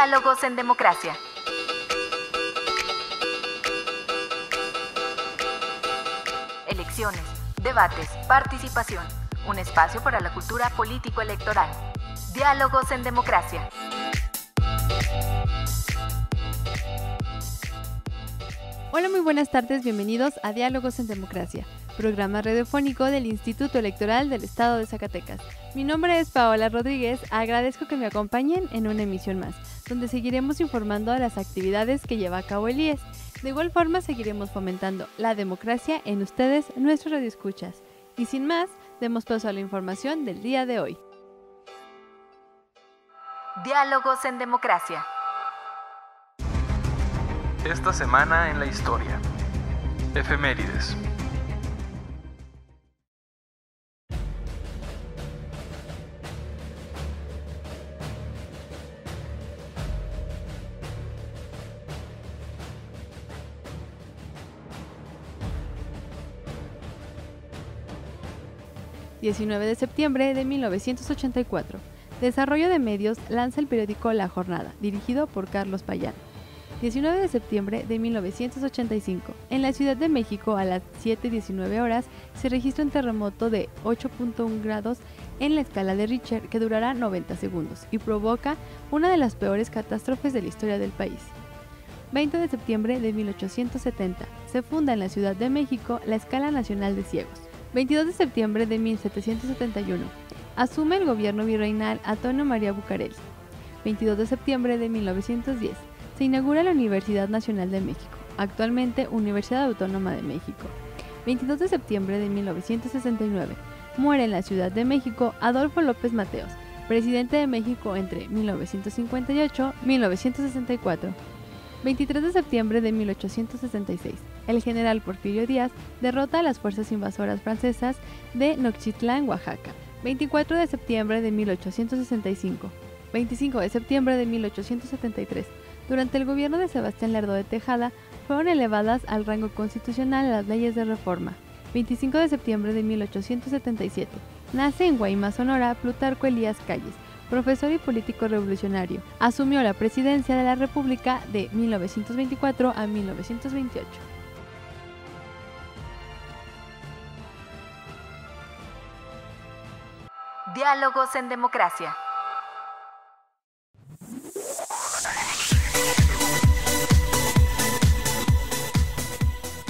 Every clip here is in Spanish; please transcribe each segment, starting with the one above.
Diálogos en democracia. Elecciones, debates, participación. Un espacio para la cultura político-electoral. Diálogos en democracia. Hola, muy buenas tardes, bienvenidos a Diálogos en Democracia, programa radiofónico del Instituto Electoral del Estado de Zacatecas. Mi nombre es Paola Rodríguez, agradezco que me acompañen en una emisión más, donde seguiremos informando de las actividades que lleva a cabo el IES. De igual forma, seguiremos fomentando la democracia en ustedes, nuestros radioescuchas. Y sin más, demos paso a la información del día de hoy. Diálogos en democracia. Esta semana en la historia. Efemérides. ...19 de septiembre de 1984... Desarrollo de Medios lanza el periódico La Jornada, dirigido por Carlos Payán. 19 de septiembre de 1985, en la Ciudad de México a las 7:19 horas se registra un terremoto de 8.1 grados en la escala de Richter que durará 90 segundos y provoca una de las peores catástrofes de la historia del país. 20 de septiembre de 1870, se funda en la Ciudad de México la Escala Nacional de Ciegos. 22 de septiembre de 1771, asume el gobierno virreinal Antonio María Bucareli. 22 de septiembre de 1910, se inaugura la Universidad Nacional de México, actualmente Universidad Autónoma de México. 22 de septiembre de 1969, muere en la Ciudad de México Adolfo López Mateos, presidente de México entre 1958 y 1964. 23 de septiembre de 1866, el general Porfirio Díaz derrota a las fuerzas invasoras francesas de Nochitlán, Oaxaca. 24 de septiembre de 1865, 25 de septiembre de 1873, durante el gobierno de Sebastián Lerdo de Tejada, fueron elevadas al rango constitucional las leyes de reforma. 25 de septiembre de 1877, nace en Guaymas, Sonora, Plutarco Elías Calles, profesor y político revolucionario. Asumió la presidencia de la República de 1924 a 1928. Diálogos en democracia.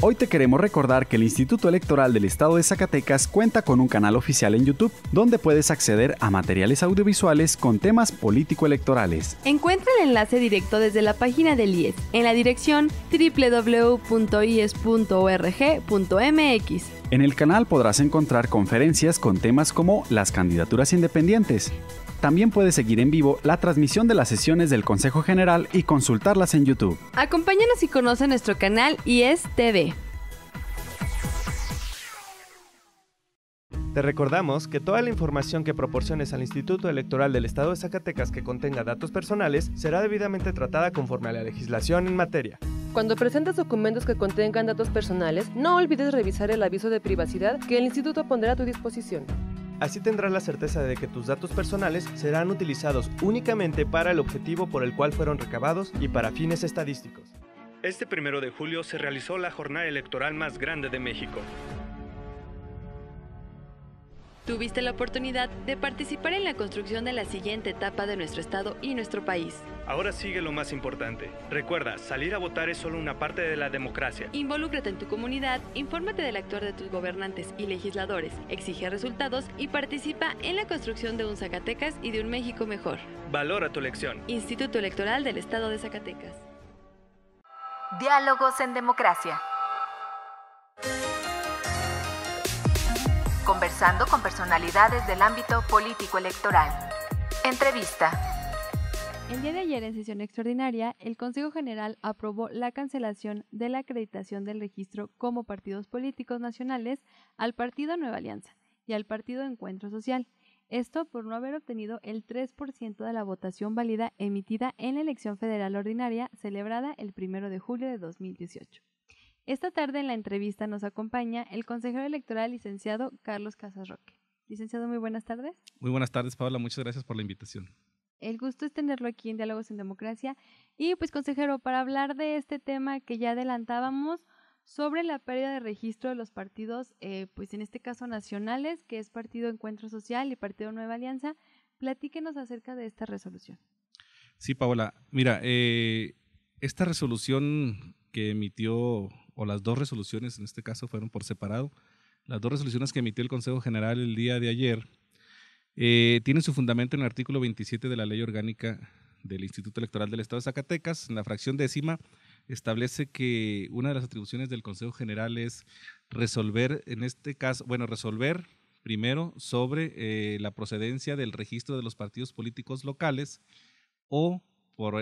Hoy te queremos recordar que el Instituto Electoral del Estado de Zacatecas cuenta con un canal oficial en YouTube, donde puedes acceder a materiales audiovisuales con temas político-electorales. Encuentra el enlace directo desde la página del IES, en la dirección www.ies.org.mx. En el canal podrás encontrar conferencias con temas como las candidaturas independientes. También puedes seguir en vivo la transmisión de las sesiones del Consejo General y consultarlas en YouTube. Acompáñanos y conoce nuestro canal IES TV. Te recordamos que toda la información que proporciones al Instituto Electoral del Estado de Zacatecas que contenga datos personales será debidamente tratada conforme a la legislación en materia. Cuando presentes documentos que contengan datos personales, no olvides revisar el aviso de privacidad que el Instituto pondrá a tu disposición. Así tendrás la certeza de que tus datos personales serán utilizados únicamente para el objetivo por el cual fueron recabados y para fines estadísticos. Este 1 de julio se realizó la jornada electoral más grande de México. Tuviste la oportunidad de participar en la construcción de la siguiente etapa de nuestro estado y nuestro país. Ahora sigue lo más importante. Recuerda, salir a votar es solo una parte de la democracia. Involúcrate en tu comunidad, infórmate del actuar de tus gobernantes y legisladores, exige resultados y participa en la construcción de un Zacatecas y de un México mejor. Valora tu elección. Instituto Electoral del Estado de Zacatecas. Diálogos en democracia. Conversando con personalidades del ámbito político-electoral. Entrevista. El día de ayer, en sesión extraordinaria, el Consejo General aprobó la cancelación de la acreditación del registro como partidos políticos nacionales al Partido Nueva Alianza y al Partido Encuentro Social. Esto por no haber obtenido el 3% de la votación válida emitida en la elección federal ordinaria celebrada el 1 de julio de 2018. Esta tarde en la entrevista nos acompaña el consejero electoral licenciado Carlos Casas Roque. Licenciado, muy buenas tardes. Muy buenas tardes, Paola. Muchas gracias por la invitación. El gusto es tenerlo aquí en Diálogos en Democracia. Y pues, consejero, para hablar de este tema que ya adelantábamos sobre la pérdida de registro de los partidos, pues en este caso nacionales, que es Partido Encuentro Social y Partido Nueva Alianza, platíquenos acerca de esta resolución. Sí, Paola. Mira, esta resolución que emitió, o las dos resoluciones en este caso fueron por separado, las dos resoluciones que emitió el Consejo General el día de ayer, tienen su fundamento en el artículo 27 de la Ley Orgánica del Instituto Electoral del Estado de Zacatecas. En la fracción 10ª establece que una de las atribuciones del Consejo General es resolver, en este caso, resolver primero sobre la procedencia del registro de los partidos políticos locales o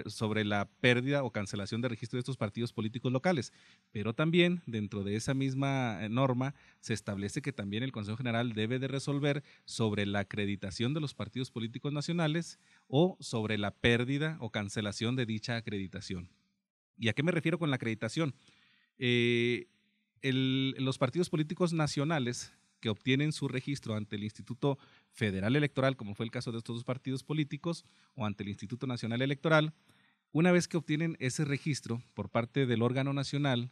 sobre la pérdida o cancelación de registro de estos partidos políticos locales. Pero también dentro de esa misma norma se establece que también el Consejo General debe de resolver sobre la acreditación de los partidos políticos nacionales o sobre la pérdida o cancelación de dicha acreditación. ¿Y a qué me refiero con la acreditación? Los partidos políticos nacionales que obtienen su registro ante el Instituto Federal Electoral, como fue el caso de estos dos partidos políticos, o ante el Instituto Nacional Electoral, una vez que obtienen ese registro por parte del órgano nacional,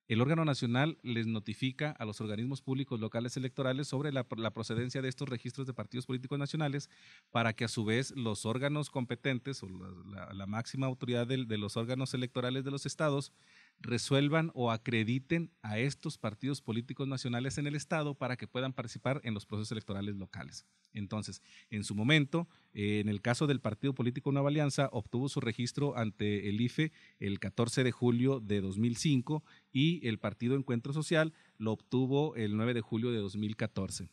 el órgano nacional les notifica a los organismos públicos locales electorales sobre la procedencia de estos registros de partidos políticos nacionales, para que a su vez los órganos competentes o la máxima autoridad de los órganos electorales de los estados resuelvan o acrediten a estos partidos políticos nacionales en el estado para que puedan participar en los procesos electorales locales. Entonces, en su momento, en el caso del Partido Político Nueva Alianza, obtuvo su registro ante el IFE el 14 de julio de 2005 y el Partido Encuentro Social lo obtuvo el 9 de julio de 2014.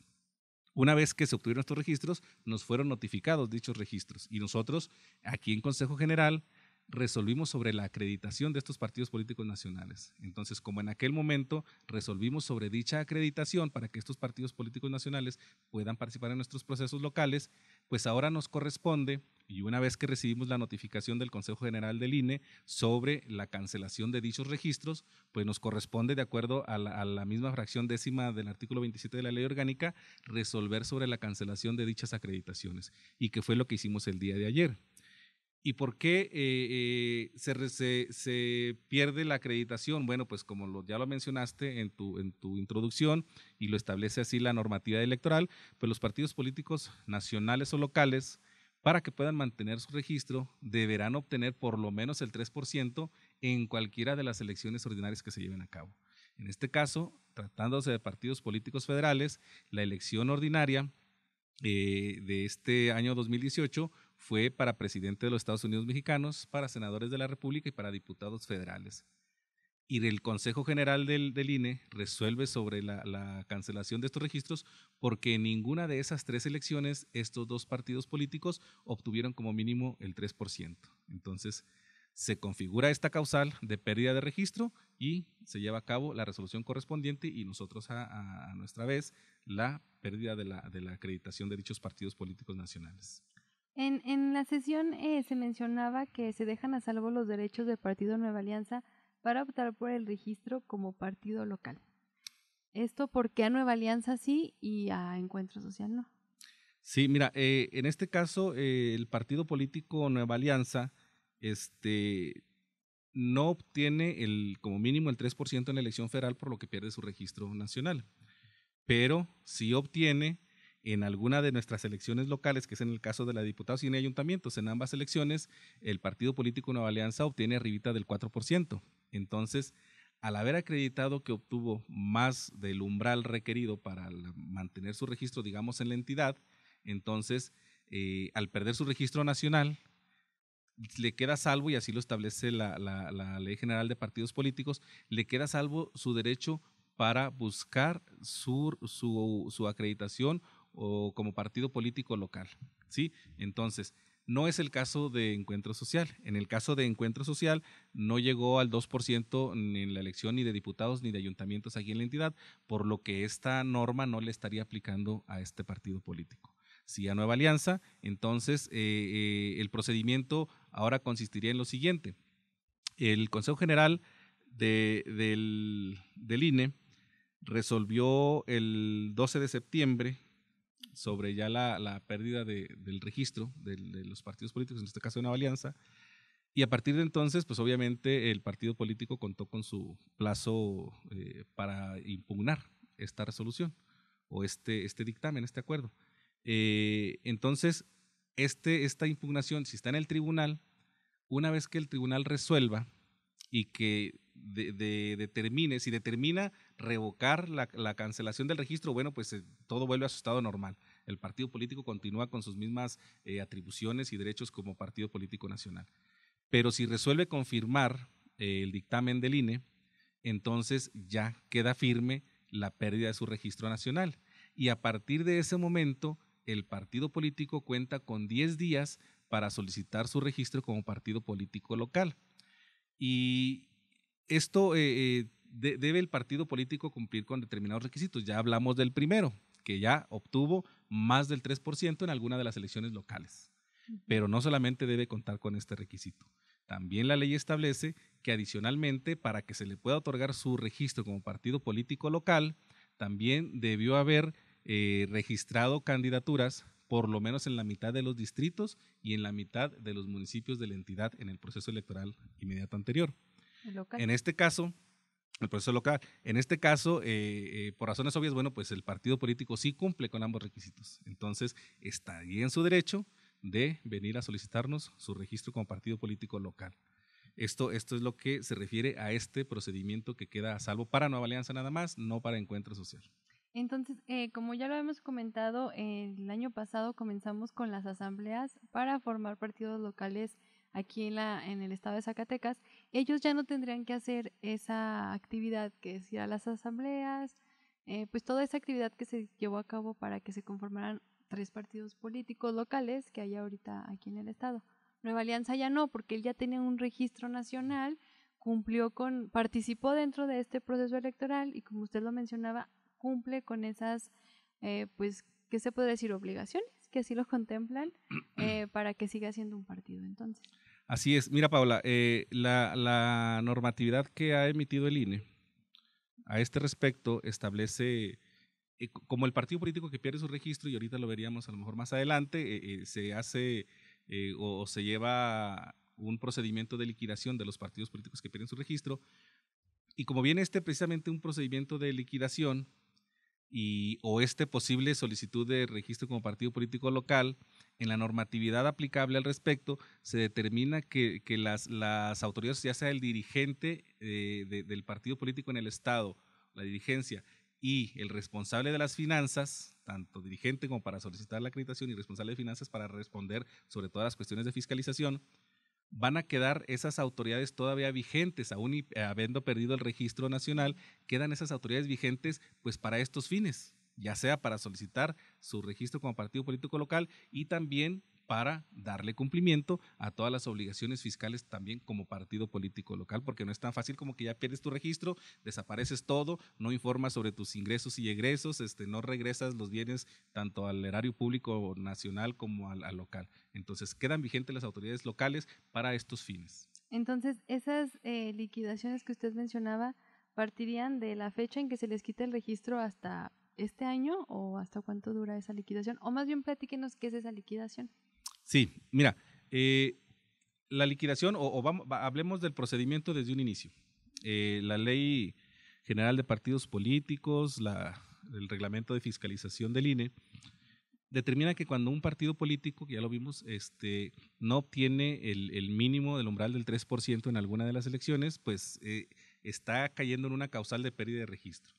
Una vez que se obtuvieron estos registros, nos fueron notificados dichos registros y nosotros, aquí en Consejo General, resolvimos sobre la acreditación de estos partidos políticos nacionales. Entonces, como en aquel momento resolvimos sobre dicha acreditación para que estos partidos políticos nacionales puedan participar en nuestros procesos locales, pues ahora nos corresponde, y una vez que recibimos la notificación del Consejo General del INE sobre la cancelación de dichos registros, pues nos corresponde, de acuerdo a la misma fracción 10ª del artículo 27 de la Ley Orgánica, resolver sobre la cancelación de dichas acreditaciones, y que fue lo que hicimos el día de ayer. ¿Y por qué se pierde la acreditación? Bueno, pues como ya lo mencionaste en tu introducción y lo establece así la normativa electoral, pues los partidos políticos nacionales o locales, para que puedan mantener su registro, deberán obtener por lo menos el 3% en cualquiera de las elecciones ordinarias que se lleven a cabo. En este caso, tratándose de partidos políticos federales, la elección ordinaria de este año 2018 fue para presidente de los Estados Unidos mexicanos, para senadores de la República y para diputados federales. Y el Consejo General del INE resuelve sobre la cancelación de estos registros porque en ninguna de esas tres elecciones estos dos partidos políticos obtuvieron como mínimo el 3%. Entonces, se configura esta causal de pérdida de registro y se lleva a cabo la resolución correspondiente y nosotros a nuestra vez la pérdida de la acreditación de dichos partidos políticos nacionales. En la sesión se mencionaba que se dejan a salvo los derechos del Partido Nueva Alianza para optar por el registro como partido local. ¿Esto por qué a Nueva Alianza sí y a Encuentro Social no? Sí, mira, en este caso el partido político Nueva Alianza no obtiene como mínimo el 3% en la elección federal, por lo que pierde su registro nacional, pero sí obtiene en alguna de nuestras elecciones locales, que es en el caso de la diputados y en ayuntamientos. En ambas elecciones el partido político Nueva Alianza obtiene arribita del 4%. Entonces, al haber acreditado que obtuvo más del umbral requerido para mantener su registro, digamos, en la entidad, entonces, al perder su registro nacional, le queda salvo, y así lo establece la Ley General de Partidos Políticos, le queda salvo su derecho para buscar su acreditación o como partido político local, ¿sí? Entonces, no es el caso de Encuentro Social. En el caso de Encuentro Social no llegó al 2% ni en la elección ni de diputados ni de ayuntamientos aquí en la entidad, por lo que esta norma no le estaría aplicando a este partido político. Si a Nueva Alianza, entonces el procedimiento ahora consistiría en lo siguiente. El Consejo General del INE resolvió el 12 de septiembre sobre ya la pérdida del registro de los partidos políticos, en este caso de Nueva Alianza, y a partir de entonces, pues obviamente el partido político contó con su plazo para impugnar esta resolución o este dictamen, este acuerdo. Entonces, esta impugnación, si está en el tribunal, una vez que el tribunal resuelva y que determine, si determina revocar la cancelación del registro, bueno, pues todo vuelve a su estado normal. El partido político continúa con sus mismas atribuciones y derechos como partido político nacional. Pero si resuelve confirmar el dictamen del INE, entonces ya queda firme la pérdida de su registro nacional. Y a partir de ese momento, el partido político cuenta con 10 días para solicitar su registro como partido político local. Y esto debe el partido político cumplir con determinados requisitos. Ya hablamos del primero, que ya obtuvo más del 3% en alguna de las elecciones locales. Pero no solamente debe contar con este requisito. También la ley establece que adicionalmente, para que se le pueda otorgar su registro como partido político local, también debió haber registrado candidaturas por lo menos en la mitad de los distritos y en la mitad de los municipios de la entidad en el proceso electoral inmediato anterior. En este caso, el proceso local, en este caso, por razones obvias, bueno, pues el partido político sí cumple con ambos requisitos. Entonces, estaría en su derecho de venir a solicitarnos su registro como partido político local. Esto es lo que se refiere a este procedimiento que queda a salvo para Nueva Alianza nada más, no para Encuentro Social. Entonces, como ya lo hemos comentado, el año pasado comenzamos con las asambleas para formar partidos locales aquí en el estado de Zacatecas. Ellos ya no tendrían que hacer esa actividad que es ir a las asambleas, pues toda esa actividad que se llevó a cabo para que se conformaran 3 partidos políticos locales que hay ahorita aquí en el estado. Nueva Alianza ya no, porque él ya tenía un registro nacional, participó dentro de este proceso electoral y, como usted lo mencionaba, cumple con esas, pues, ¿qué se puede decir? Obligaciones, que así lo contemplan, para que siga siendo un partido entonces. Así es. Mira, Paula, la normatividad que ha emitido el INE a este respecto establece, como el partido político que pierde su registro, y ahorita lo veríamos a lo mejor más adelante, se hace o se lleva un procedimiento de liquidación de los partidos políticos que pierden su registro, y como viene precisamente un procedimiento de liquidación, o posible solicitud de registro como partido político local, en la normatividad aplicable al respecto se determina que las autoridades, ya sea el dirigente del partido político en el estado, la dirigencia y el responsable de las finanzas, tanto dirigente como para solicitar la acreditación y responsable de finanzas para responder sobre todas las cuestiones de fiscalización, van a quedar esas autoridades todavía vigentes, aún habiendo perdido el registro nacional, quedan esas autoridades vigentes pues para estos fines, ya sea para solicitar su registro como partido político local y también para darle cumplimiento a todas las obligaciones fiscales también como partido político local, porque no es tan fácil como que ya pierdes tu registro, desapareces todo, no informas sobre tus ingresos y egresos, no regresas los bienes tanto al erario público nacional como al local. Entonces quedan vigentes las autoridades locales para estos fines. Entonces, esas liquidaciones que usted mencionaba partirían de la fecha en que se les quita el registro hasta este año, o hasta cuánto dura esa liquidación, o más bien platíquenos qué es esa liquidación. Sí, mira, la liquidación, hablemos del procedimiento desde un inicio. La Ley General de Partidos Políticos, el reglamento de fiscalización del INE, determina que cuando un partido político, que ya lo vimos, no obtiene el mínimo del umbral del 3% en alguna de las elecciones, pues está cayendo en una causal de pérdida de registro.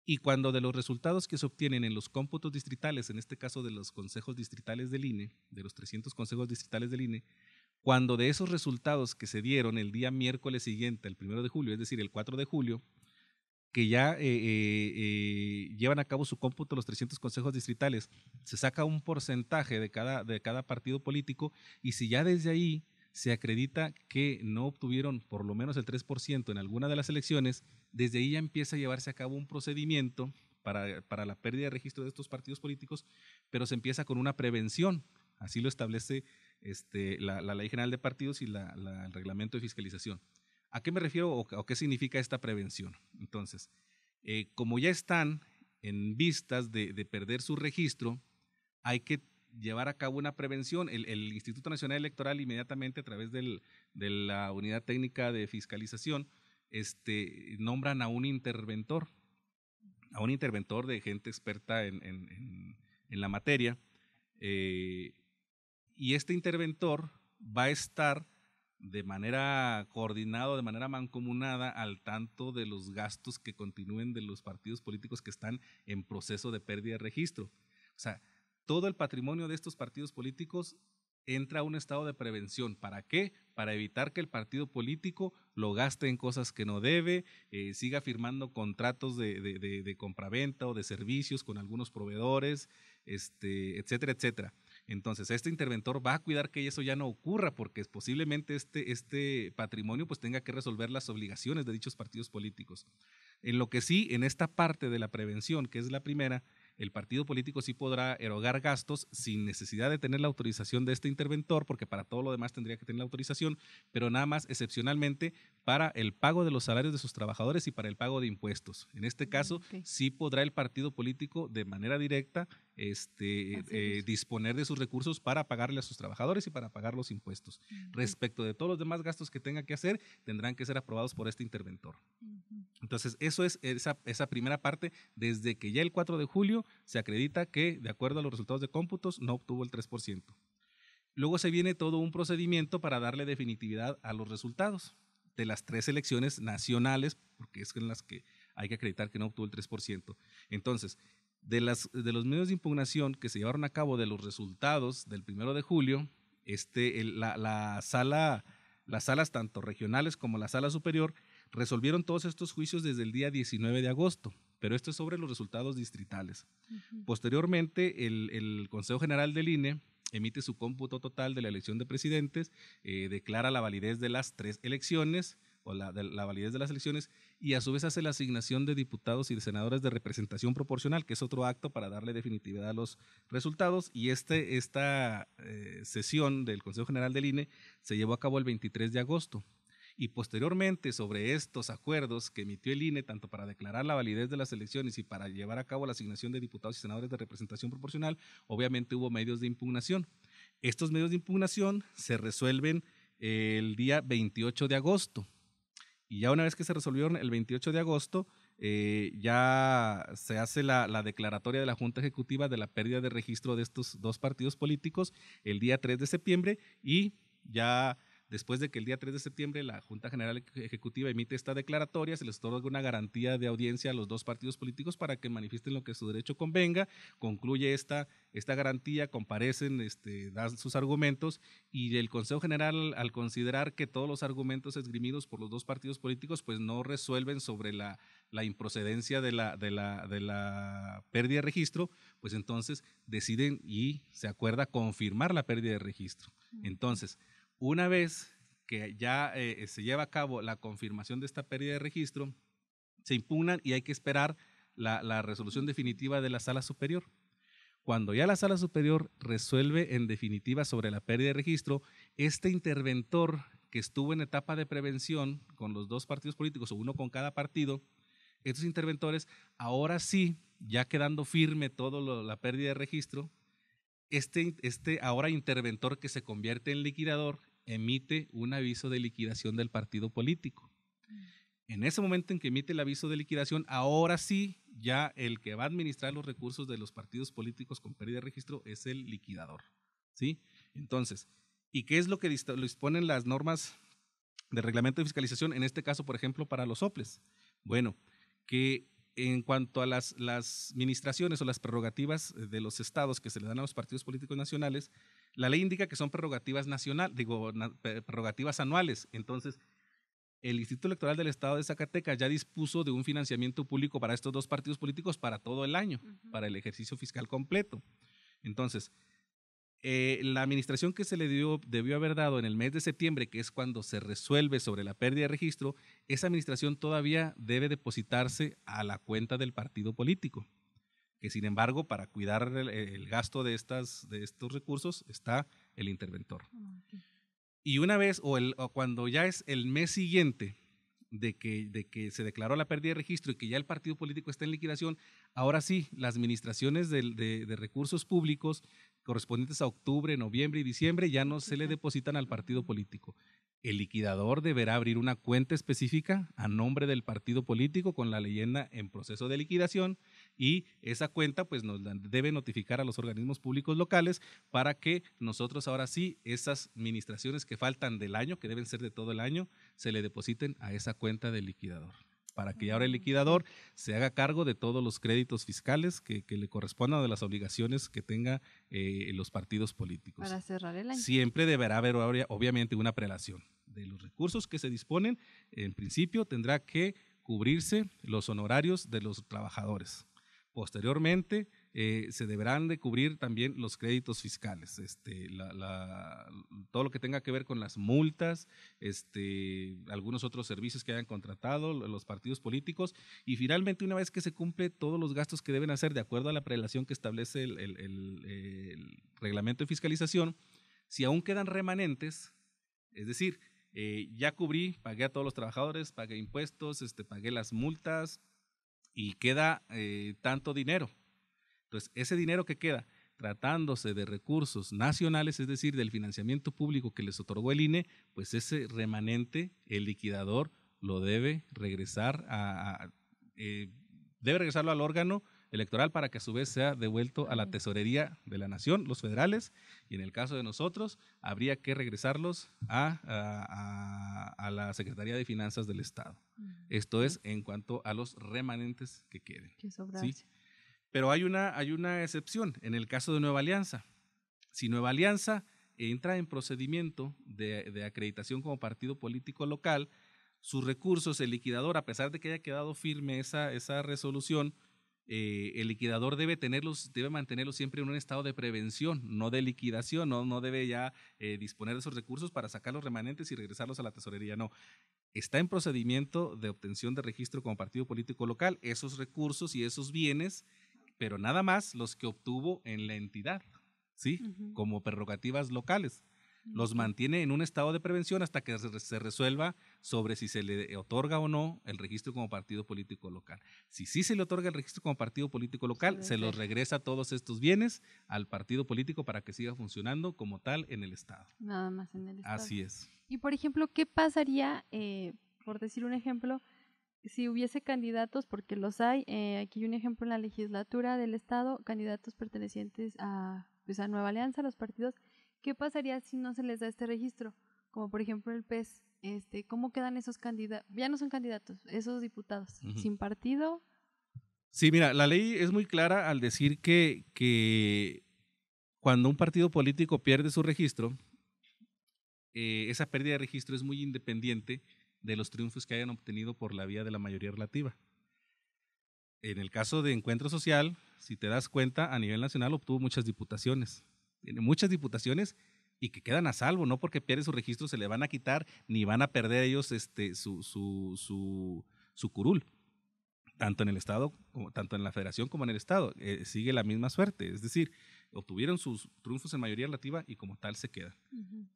Y cuando de los resultados que se obtienen en los cómputos distritales, en este caso de los consejos distritales del INE, de los 300 consejos distritales del INE, cuando de esos resultados que se dieron el día miércoles siguiente, el 1 de julio, es decir, el 4 de julio, que ya llevan a cabo su cómputo los 300 consejos distritales, se saca un porcentaje de cada partido político, y si ya desde ahí se acredita que no obtuvieron por lo menos el 3% en alguna de las elecciones, desde ahí ya empieza a llevarse a cabo un procedimiento para la pérdida de registro de estos partidos políticos, pero se empieza con una prevención. Así lo establece la Ley General de Partidos y el Reglamento de Fiscalización. ¿A qué me refiero o qué significa esta prevención? Entonces, como ya están en vistas de perder su registro, hay que llevar a cabo una prevención. El Instituto Nacional Electoral inmediatamente a través de la Unidad Técnica de Fiscalización nombran a un interventor de gente experta en la materia, y este interventor va a estar de manera coordinada, de manera mancomunada, al tanto de los gastos que continúen de los partidos políticos que están en proceso de pérdida de registro. O sea, todo el patrimonio de estos partidos políticos entra a un estado de prevención. ¿Para qué? Para evitar que el partido político lo gaste en cosas que no debe, siga firmando contratos de compraventa o de servicios con algunos proveedores, etcétera, etcétera. Entonces, este interventor va a cuidar que eso ya no ocurra, porque posiblemente este patrimonio pues tenga que resolver las obligaciones de dichos partidos políticos. En lo que sí, en esta parte de la prevención, que es la primera, el partido político sí podrá erogar gastos sin necesidad de tener la autorización de este interventor, porque para todo lo demás tendría que tener la autorización, pero nada más excepcionalmente para el pago de los salarios de sus trabajadores y para el pago de impuestos. En este caso, sí podrá el partido político de manera directa disponer de sus recursos para pagarle a sus trabajadores y para pagar los impuestos. Respecto de todos los demás gastos que tenga que hacer, tendrán que ser aprobados por este interventor. Entonces, eso es esa primera parte. Desde que ya el 4 de julio se acredita que, de acuerdo a los resultados de cómputos, no obtuvo el 3%. Luego se viene todo un procedimiento para darle definitividad a los resultados de las 3 elecciones nacionales, porque es en las que hay que acreditar que no obtuvo el 3%. Entonces, de los medios de impugnación que se llevaron a cabo de los resultados del 1 de julio, las salas tanto regionales como la sala superior resolvieron todos estos juicios desde el día 19 de agosto, pero esto es sobre los resultados distritales. Posteriormente, el Consejo General del INE emite su cómputo total de la elección de presidentes, declara la validez de las 3 elecciones, o la validez de las elecciones, y a su vez hace la asignación de diputados y de senadores de representación proporcional, que es otro acto para darle definitividad a los resultados, y esta sesión del Consejo General del INE se llevó a cabo el 23 de agosto. Y posteriormente, sobre estos acuerdos que emitió el INE, tanto para declarar la validez de las elecciones y para llevar a cabo la asignación de diputados y senadores de representación proporcional, obviamente hubo medios de impugnación. Estos medios de impugnación se resuelven el día 28 de agosto. Y ya una vez que se resolvieron el 28 de agosto, ya se hace la declaratoria de la Junta Ejecutiva de la pérdida de registro de estos 2 partidos políticos el día 3 de septiembre, y ya después de que el día 3 de septiembre la Junta General Ejecutiva emite esta declaratoria, se les otorga una garantía de audiencia a los 2 partidos políticos para que manifiesten lo que su derecho convenga. Concluye esta garantía, comparecen, dan sus argumentos, y el Consejo General, al considerar que todos los argumentos esgrimidos por los 2 partidos políticos pues no resuelven sobre la improcedencia de la pérdida de registro, pues entonces deciden y se acuerda confirmar la pérdida de registro. Entonces, una vez que ya se lleva a cabo la confirmación de esta pérdida de registro, se impugnan y hay que esperar la resolución definitiva de la Sala Superior. Cuando ya la Sala Superior resuelve en definitiva sobre la pérdida de registro, este interventor que estuvo en etapa de prevención con los 2 partidos políticos, o uno con cada partido, estos interventores, ahora sí, ya quedando firme toda la pérdida de registro, ahora interventor que se convierte en liquidador emite un aviso de liquidación del partido político. En ese momento en que emite el aviso de liquidación, ahora sí, ya el que va a administrar los recursos de los partidos políticos con pérdida de registro es el liquidador, ¿sí? Entonces, ¿y qué es lo que disponen las normas de reglamento de fiscalización? En este caso, por ejemplo, para los soples. Bueno, que en cuanto a las administraciones o las prerrogativas de los estados que se le dan a los partidos políticos nacionales, la ley indica que son prerrogativas prerrogativas anuales. Entonces, el Instituto Electoral del Estado de Zacatecas ya dispuso de un financiamiento público para estos 2 partidos políticos para todo el año, para el ejercicio fiscal completo. Entonces, la administración que se le debió haber dado en el mes de septiembre, que es cuando se resuelve sobre la pérdida de registro, esa administración todavía debe depositarse a la cuenta del partido político, que sin embargo, para cuidar el gasto de estos recursos está el interventor. Y una vez, o cuando ya es el mes siguiente de que se declaró la pérdida de registro y que ya el partido político está en liquidación, ahora sí, las administraciones de recursos públicos correspondientes a octubre, noviembre y diciembre ya no se le depositan al partido político. El liquidador deberá abrir una cuenta específica a nombre del partido político con la leyenda en proceso de liquidación, y esa cuenta pues nos la debe notificar a los organismos públicos locales para que nosotros ahora sí esas administraciones que faltan del año, que deben ser de todo el año, se le depositen a esa cuenta del liquidador, para que ahora el liquidador se haga cargo de todos los créditos fiscales que le correspondan, de las obligaciones que tenga los partidos políticos. Para cerrar el año. Siempre deberá haber obviamente una prelación de los recursos que se disponen. En principio tendrá que cubrirse los honorarios de los trabajadores. Posteriormente se deberán de cubrir también los créditos fiscales, todo lo que tenga que ver con las multas, algunos otros servicios que hayan contratado los partidos políticos, y finalmente una vez que se cumple todos los gastos que deben hacer de acuerdo a la prelación que establece el reglamento de fiscalización, si aún quedan remanentes, es decir, ya cubrí, pagué a todos los trabajadores, pagué impuestos, pagué las multas y queda tanto dinero. Entonces, ese dinero que queda, tratándose de recursos nacionales, es decir, del financiamiento público que les otorgó el INE, pues ese remanente, el liquidador lo debe regresar debe regresarlo al órgano electoral para que a su vez sea devuelto a la tesorería de la nación, los federales, y en el caso de nosotros habría que regresarlos a la Secretaría de Finanzas del Estado. Esto es en cuanto a los remanentes que queden. ¿Sí? Pero hay una excepción en el caso de Nueva Alianza. Si Nueva Alianza entra en procedimiento de acreditación como partido político local, sus recursos, el liquidador, a pesar de que haya quedado firme esa resolución, el liquidador debe mantenerlos siempre en un estado de prevención, no de liquidación, no debe ya disponer de esos recursos para sacar los remanentes y regresarlos a la tesorería, no. Está en procedimiento de obtención de registro como partido político local, esos recursos y esos bienes, pero nada más los que obtuvo en la entidad, ¿sí? Como prerrogativas locales. Los mantiene en un estado de prevención hasta que se resuelva sobre si se le otorga o no el registro como partido político local. Si sí se le otorga el registro como partido político local, se los regresa todos estos bienes al partido político para que siga funcionando como tal en el Estado. Nada más en el Estado. Así es. Y por ejemplo, ¿qué pasaría, por decir un ejemplo, si hubiese candidatos, porque los hay, aquí hay un ejemplo en la legislatura del Estado, candidatos pertenecientes a Nueva Alianza, los partidos? ¿Qué pasaría si no se les da este registro? Como por ejemplo el PES, ¿cómo quedan esos candidatos? Ya no son candidatos, esos diputados, sin partido. Sí, mira, la ley es muy clara al decir que cuando un partido político pierde su registro, esa pérdida de registro es muy independiente de los triunfos que hayan obtenido por la vía de la mayoría relativa. En el caso de Encuentro Social, si te das cuenta, a nivel nacional obtuvo muchas diputaciones. Tiene muchas diputaciones y que quedan a salvo, no porque pierde su registro se le van a quitar ni van a perder ellos su curul, tanto en el Estado, tanto en la Federación como en el Estado, sigue la misma suerte, es decir, obtuvieron sus triunfos en mayoría relativa y como tal se quedan.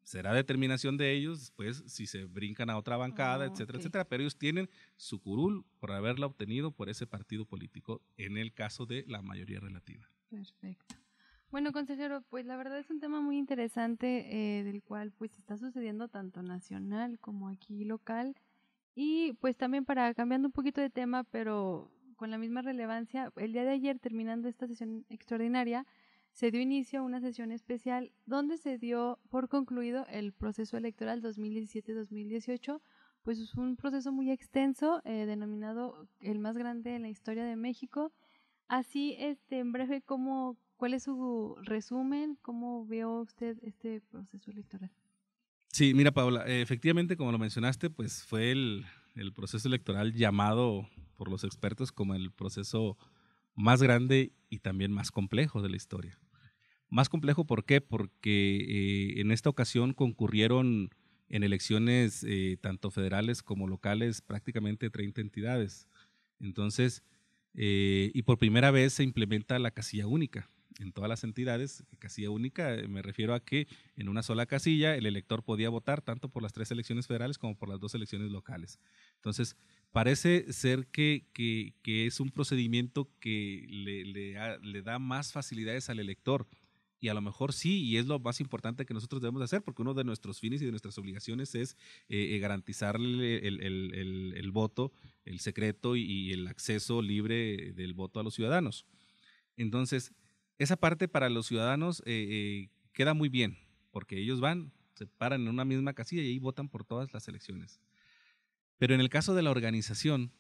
Será determinación de ellos después si se brincan a otra bancada, etcétera, etcétera, pero ellos tienen su curul por haberla obtenido por ese partido político en el caso de la mayoría relativa. Perfecto. Bueno, consejero, pues la verdad es un tema muy interesante del cual pues está sucediendo tanto nacional como aquí local, y pues también para cambiando un poquito de tema, pero con la misma relevancia, el día de ayer, terminando esta sesión extraordinaria, se dio inicio a una sesión especial donde se dio por concluido el proceso electoral 2017-2018, pues es un proceso muy extenso, denominado el más grande en la historia de México. Así, en breve, ¿cuál es su resumen? ¿Cómo vio usted este proceso electoral? Sí, mira, Paola, efectivamente, como lo mencionaste, pues fue el proceso electoral llamado por los expertos como el proceso más grande y también más complejo de la historia. Más complejo, ¿por qué? Porque en esta ocasión concurrieron en elecciones tanto federales como locales prácticamente 30 entidades. Entonces, y por primera vez se implementa la casilla única. en todas las entidades, casilla única, me refiero a que en una sola casilla el elector podía votar tanto por las 3 elecciones federales como por las 2 elecciones locales. Entonces, parece ser que es un procedimiento que le da más facilidades al elector. Y a lo mejor sí, y es lo más importante que nosotros debemos hacer, porque uno de nuestros fines y de nuestras obligaciones es garantizarle el voto, el secreto y el acceso libre del voto a los ciudadanos. Entonces, esa parte para los ciudadanos queda muy bien, porque ellos van, se paran en una misma casilla y ahí votan por todas las elecciones. Pero en el caso de la organización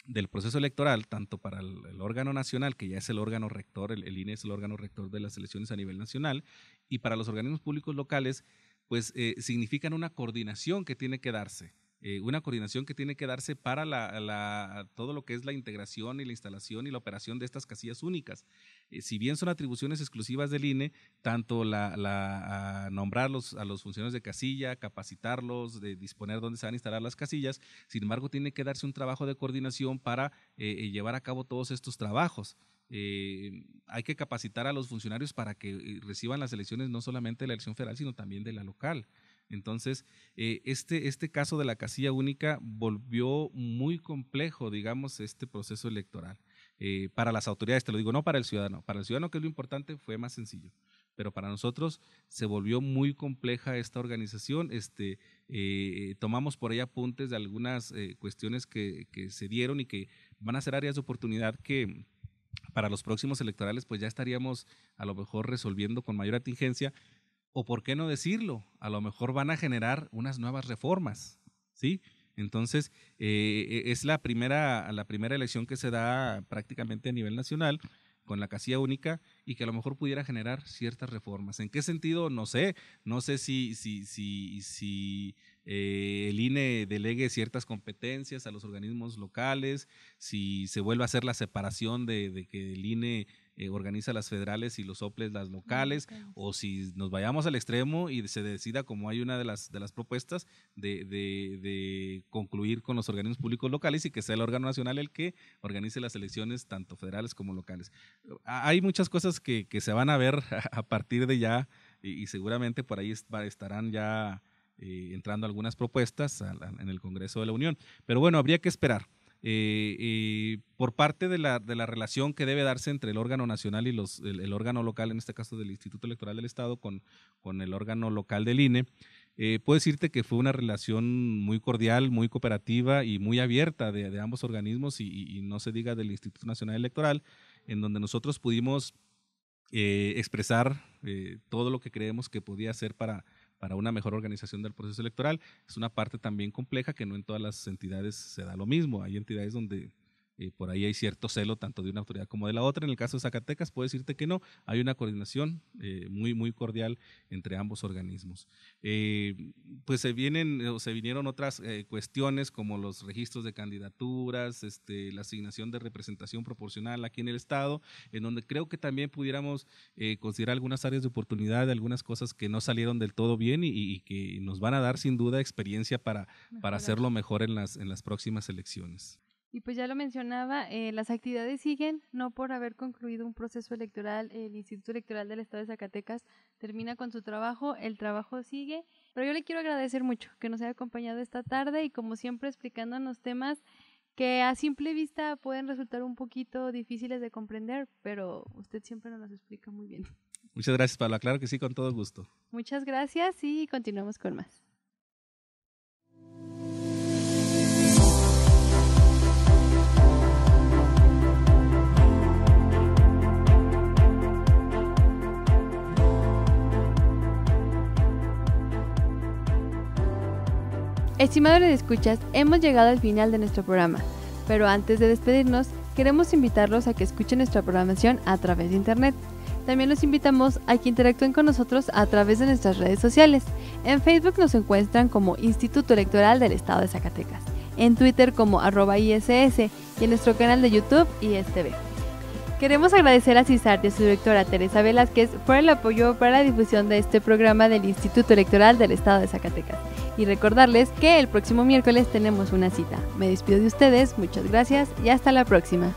del proceso electoral, tanto para el órgano nacional, que ya es el órgano rector, el INE es el órgano rector de las elecciones a nivel nacional, y para los organismos públicos locales, pues significan una coordinación que tiene que darse. Para todo lo que es la integración y la instalación y la operación de estas casillas únicas. Si bien son atribuciones exclusivas del INE, tanto nombrar a los funcionarios de casilla, capacitarlos, de disponer dónde se van a instalar las casillas, sin embargo tiene que darse un trabajo de coordinación para llevar a cabo todos estos trabajos. Hay que capacitar a los funcionarios para que reciban las elecciones no solamente de la elección federal, sino también de la local. Entonces, este caso de la casilla única volvió muy complejo, digamos, este proceso electoral. Para las autoridades, te lo digo, no para el ciudadano. Para el ciudadano, que es lo importante, fue más sencillo. Pero para nosotros se volvió muy compleja esta organización. Tomamos por ahí apuntes de algunas cuestiones que se dieron y que van a ser áreas de oportunidad que para los próximos electorales pues ya estaríamos a lo mejor resolviendo con mayor atingencia. O por qué no decirlo, a lo mejor van a generar unas nuevas reformas, ¿sí? Entonces, es la primera elección que se da prácticamente a nivel nacional con la casilla única y que a lo mejor pudiera generar ciertas reformas. ¿En qué sentido? No sé si el INE delegue ciertas competencias a los organismos locales, si se vuelve a hacer la separación de que el INE organiza las federales y los OPLES las locales, o si nos vayamos al extremo y se decida, como hay una de las propuestas, de concluir con los organismos públicos locales y que sea el órgano nacional el que organice las elecciones tanto federales como locales. Hay muchas cosas que se van a ver a partir de ya y seguramente por ahí estarán ya entrando algunas propuestas en el Congreso de la Unión. Pero bueno, habría que esperar. Por parte de la relación que debe darse entre el órgano nacional y el órgano local, en este caso del Instituto Electoral del Estado con el órgano local del INE, puedo decirte que fue una relación muy cordial, muy cooperativa y muy abierta de ambos organismos y no se diga del Instituto Nacional Electoral, en donde nosotros pudimos expresar todo lo que creemos que podía hacer para una mejor organización del proceso electoral. Es una parte también compleja que no en todas las entidades se da lo mismo. Hay entidades donde por ahí hay cierto celo tanto de una autoridad como de la otra. En el caso de Zacatecas puedo decirte que no, hay una coordinación muy, muy cordial entre ambos organismos. Pues se vinieron otras cuestiones como los registros de candidaturas, la asignación de representación proporcional aquí en el Estado, en donde creo que también pudiéramos considerar algunas áreas de oportunidad, algunas cosas que no salieron del todo bien y que nos van a dar sin duda experiencia para hacerlo mejor en las próximas elecciones. Y pues ya lo mencionaba, las actividades siguen, no por haber concluido un proceso electoral, el Instituto Electoral del Estado de Zacatecas termina con su trabajo, el trabajo sigue, pero yo le quiero agradecer mucho que nos haya acompañado esta tarde y como siempre explicándonos temas que a simple vista pueden resultar un poquito difíciles de comprender, pero usted siempre nos los explica muy bien. Muchas gracias, Paula, claro que sí, con todo gusto. Muchas gracias y continuamos con más. Estimados escuchas, hemos llegado al final de nuestro programa, pero antes de despedirnos, queremos invitarlos a que escuchen nuestra programación a través de internet. También los invitamos a que interactúen con nosotros a través de nuestras redes sociales. En Facebook nos encuentran como Instituto Electoral del Estado de Zacatecas, en Twitter como @ISS y en nuestro canal de YouTube ISTV. Queremos agradecer a CISART y a su directora Teresa Velázquez por el apoyo para la difusión de este programa del Instituto Electoral del Estado de Zacatecas. Y recordarles que el próximo miércoles tenemos una cita. Me despido de ustedes, muchas gracias y hasta la próxima.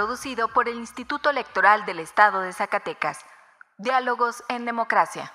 producido por el Instituto Electoral del Estado de Zacatecas. Diálogos en Democracia.